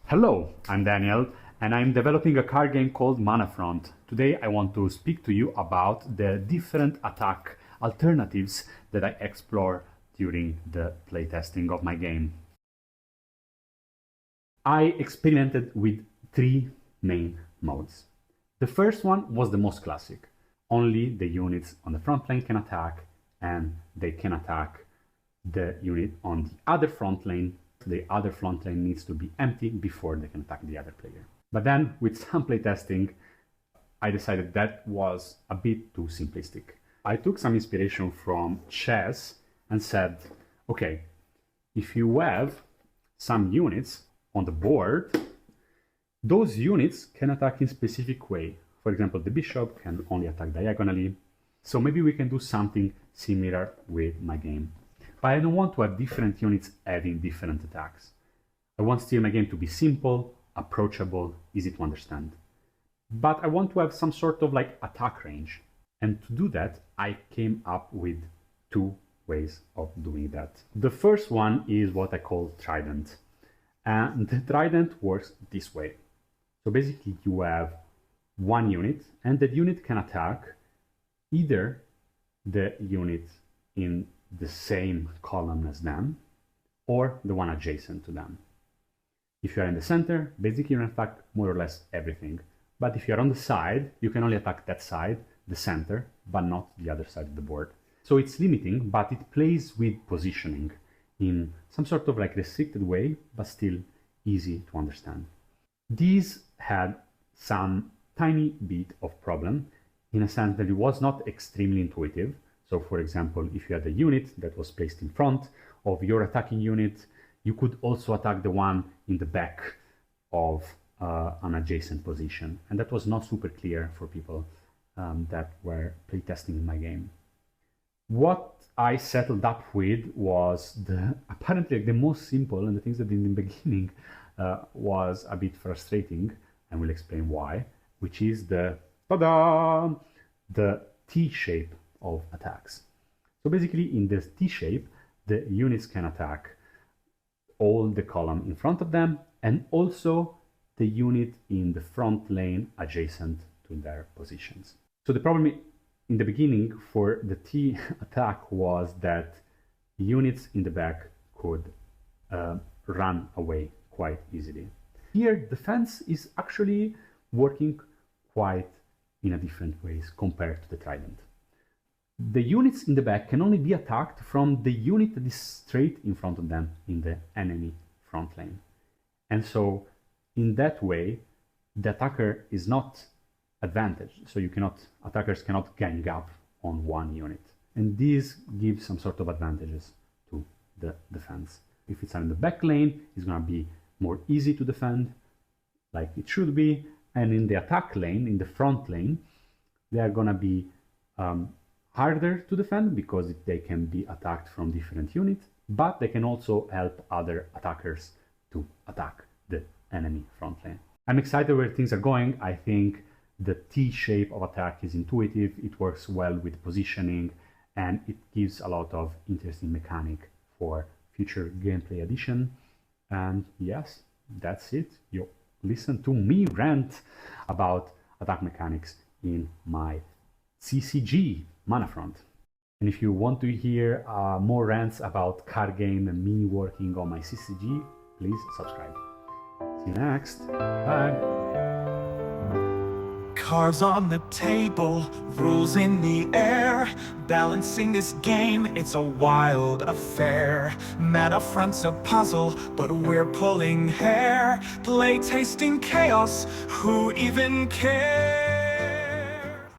Hello, I'm Daniel, and I'm developing a card game called Manafront. Today I want to speak to you about the different attack alternatives that I explore during the playtesting of my game. I experimented with three main modes. The first one was the most classic. Only the units on the front lane can attack, and they can attack the unit on the other front lane. The other front lane needs to be empty before they can attack the other player. But then, with some playtesting, I decided that was a bit too simplistic. I took some inspiration from chess and said, okay, if you have some units on the board, those units can attack in a specific way. For example, the bishop can only attack diagonally. So maybe we can do something similar with my game. But I don't want to have different units having different attacks. I want still my game to be simple, approachable, easy to understand. But I want to have some sort of attack range. And to do that, I came up with two ways of doing that. The first one is what I call trident. And the trident works this way. So basically you have one unit, and that unit can attack either the unit in the same column as them, or the one adjacent to them. If you are in the center, basically you can attack more or less everything. But if you are on the side, you can only attack that side, the center, but not the other side of the board. So it's limiting, but it plays with positioning in some sort of restricted way, but still easy to understand. These had some tiny bit of problem in a sense that it was not extremely intuitive. So for example, if you had a unit that was placed in front of your attacking unit, you could also attack the one in the back of an adjacent position. And that was not super clear for people that were playtesting my game. What I settled up with was apparently the most simple, and the things that in the beginning was a bit frustrating, and we'll explain why, which is the T shape of attacks. So basically in this T shape, the units can attack all the column in front of them and also the unit in the front lane adjacent to their positions. So the problem in the beginning for the T attack was that units in the back could run away quite easily. Here, defense is actually working quite in a different ways compared to the trident. The units in the back can only be attacked from the unit that is straight in front of them in the enemy front lane. And so in that way, the attacker is not advantaged. So attackers cannot gang up on one unit. And this gives some sort of advantages to the defense. If it's in the back lane, it's going to be more easy to defend, like it should be. And in the attack lane, in the front lane, they are going to be harder to defend because they can be attacked from different units, but they can also help other attackers to attack the enemy front lane. I'm excited where things are going. I think the T shape of attack is intuitive, it works well with positioning, and it gives a lot of interesting mechanic for future gameplay addition. And yes, that's it. You listen to me rant about attack mechanics in my CCG Manafront. And if you want to hear more rants about card game and me working on my CCG, please subscribe. See you next. Bye. Cards on the table, rules in the air. Balancing this game, it's a wild affair. Manafront's a puzzle, but we're pulling hair. Play tasting chaos, who even cares?